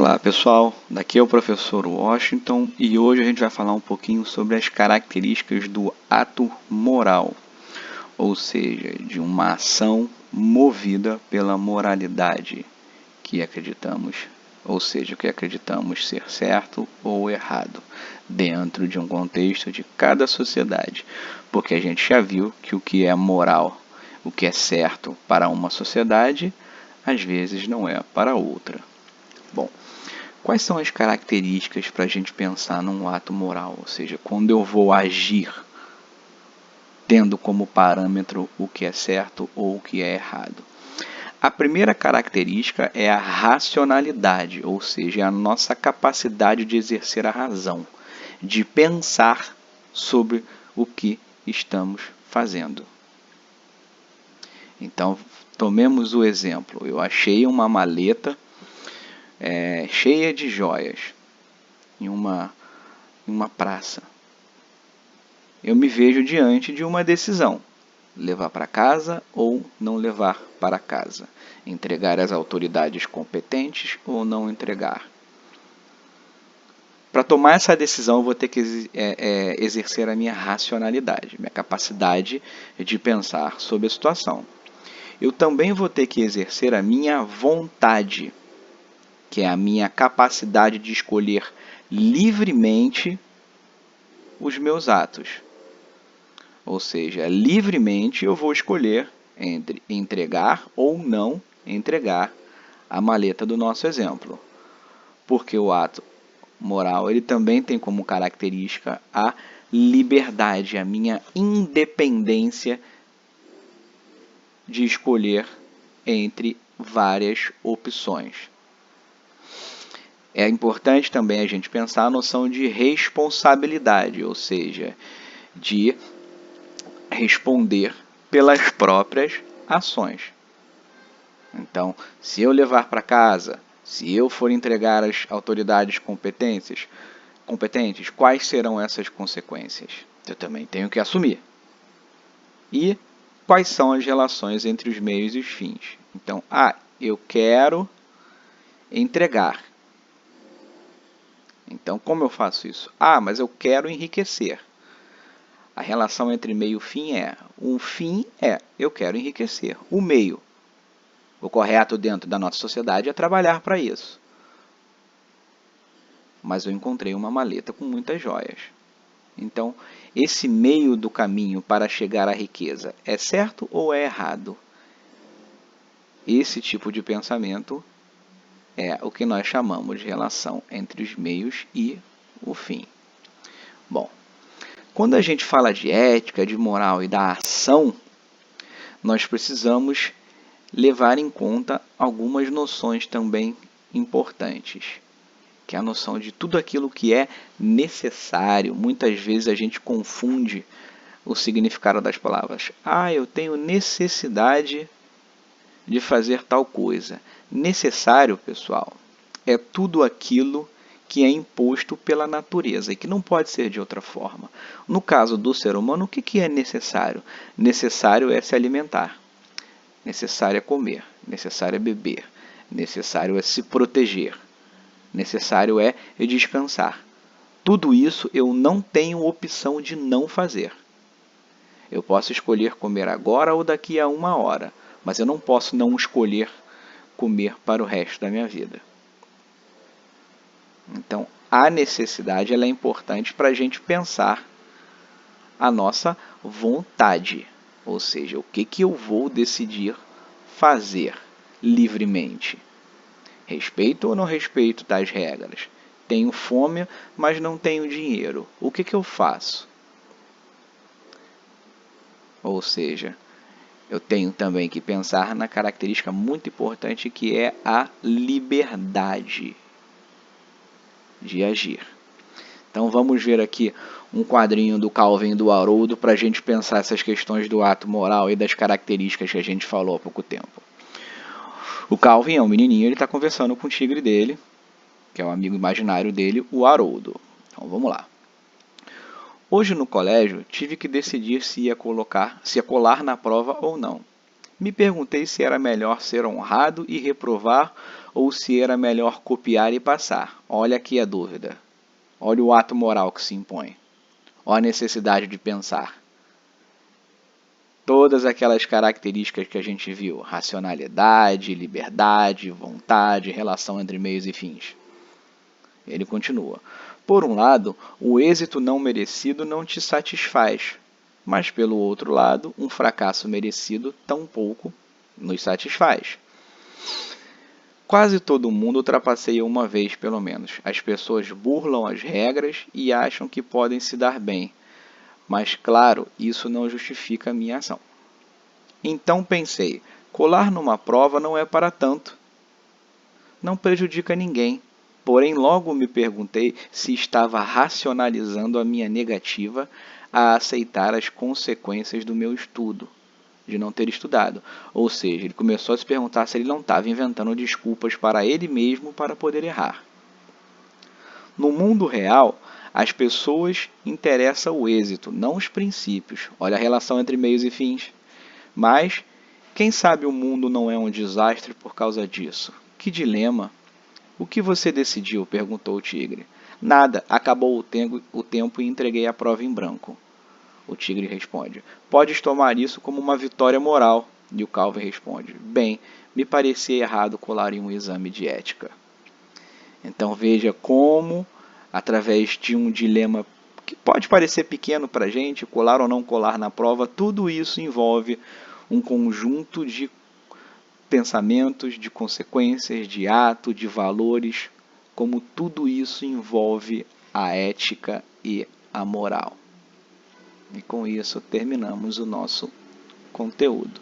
Olá pessoal, daqui é o professor Washington e hoje a gente vai falar um pouquinho sobre as características do ato moral, ou seja, de uma ação movida pela moralidade que acreditamos, ou seja, o que acreditamos ser certo ou errado, dentro de um contexto de cada sociedade, porque a gente já viu que o que é moral, o que é certo para uma sociedade, às vezes não é para outra. Bom, quais são as características para a gente pensar num ato moral? Ou seja, quando eu vou agir tendo como parâmetro o que é certo ou o que é errado. A primeira característica é a racionalidade, ou seja, a nossa capacidade de exercer a razão, de pensar sobre o que estamos fazendo. Então, tomemos o exemplo. Eu achei uma maleta cheia de joias em uma praça. Eu me vejo diante de uma decisão: levar para casa ou não levar para casa, entregar às autoridades competentes ou não entregar. Para tomar essa decisão, eu vou ter que exercer a minha racionalidade, minha capacidade de pensar sobre a situação. Eu também vou ter que exercer a minha vontade, que é a minha capacidade de escolher livremente os meus atos. Ou seja, livremente eu vou escolher entre entregar ou não entregar a maleta do nosso exemplo. Porque o ato moral ele também tem como característica a liberdade, a minha independência de escolher entre várias opções. É importante também a gente pensar a noção de responsabilidade, ou seja, de responder pelas próprias ações. Então, se eu levar para casa, se eu for entregar às autoridades competentes, quais serão essas consequências? Eu também tenho que assumir. E quais são as relações entre os meios e os fins? Então, eu quero entregar. Então, como eu faço isso? Mas eu quero enriquecer. A relação entre meio e fim o fim eu quero enriquecer. O meio, o correto dentro da nossa sociedade é trabalhar para isso. Mas eu encontrei uma maleta com muitas joias. Então, esse meio do caminho para chegar à riqueza é certo ou é errado? Esse tipo de pensamento é o que nós chamamos de relação entre os meios e o fim. Bom, quando a gente fala de ética, de moral e da ação, nós precisamos levar em conta algumas noções também importantes, que é a noção de tudo aquilo que é necessário. Muitas vezes a gente confunde o significado das palavras. Eu tenho necessidade de fazer tal coisa. Necessário, pessoal, é tudo aquilo que é imposto pela natureza e que não pode ser de outra forma. No caso do ser humano, o que é necessário? Necessário é se alimentar, necessário é comer, necessário é beber, necessário é se proteger, necessário é descansar. Tudo isso eu não tenho opção de não fazer. Eu posso escolher comer agora ou daqui a 1 hora, mas eu não posso não escolher comer para o resto da minha vida. Então, a necessidade ela é importante para a gente pensar a nossa vontade, ou seja, o que eu vou decidir fazer livremente. Respeito ou não respeito tais regras? Tenho fome, mas não tenho dinheiro. O que eu faço? Ou seja, eu tenho também que pensar na característica muito importante que é a liberdade de agir. Então vamos ver aqui um quadrinho do Calvin e do Haroldo para a gente pensar essas questões do ato moral e das características que a gente falou há pouco tempo. O Calvin é um menininho, ele está conversando com o tigre dele, que é o amigo imaginário dele, o Haroldo. Então vamos lá. Hoje no colégio tive que decidir se ia colar na prova ou não. Me perguntei se era melhor ser honrado e reprovar ou se era melhor copiar e passar. Olha aqui a dúvida. Olha o ato moral que se impõe. Olha a necessidade de pensar. Todas aquelas características que a gente viu, racionalidade, liberdade, vontade, relação entre meios e fins. Ele continua. Por um lado, o êxito não merecido não te satisfaz, mas pelo outro lado, um fracasso merecido tampouco nos satisfaz. Quase todo mundo trapaceia uma vez, pelo menos. As pessoas burlam as regras e acham que podem se dar bem. Mas, claro, isso não justifica a minha ação. Então pensei, colar numa prova não é para tanto. Não prejudica ninguém. Porém, logo me perguntei se estava racionalizando a minha negativa a aceitar as consequências do meu estudo, de não ter estudado. Ou seja, ele começou a se perguntar se ele não estava inventando desculpas para ele mesmo para poder errar. No mundo real, as pessoas interessa o êxito, não os princípios. Olha a relação entre meios e fins. Mas, quem sabe o mundo não é um desastre por causa disso? Que dilema! O que você decidiu? Perguntou o tigre. Nada, acabou o tempo e entreguei a prova em branco. O tigre responde. Podes tomar isso como uma vitória moral. E o Calvin responde. Bem, me parecia errado colar em um exame de ética. Então veja como, através de um dilema que pode parecer pequeno para a gente, colar ou não colar na prova, tudo isso envolve um conjunto de pensamentos, de consequências, de ato, de valores, como tudo isso envolve a ética e a moral. E com isso terminamos o nosso conteúdo.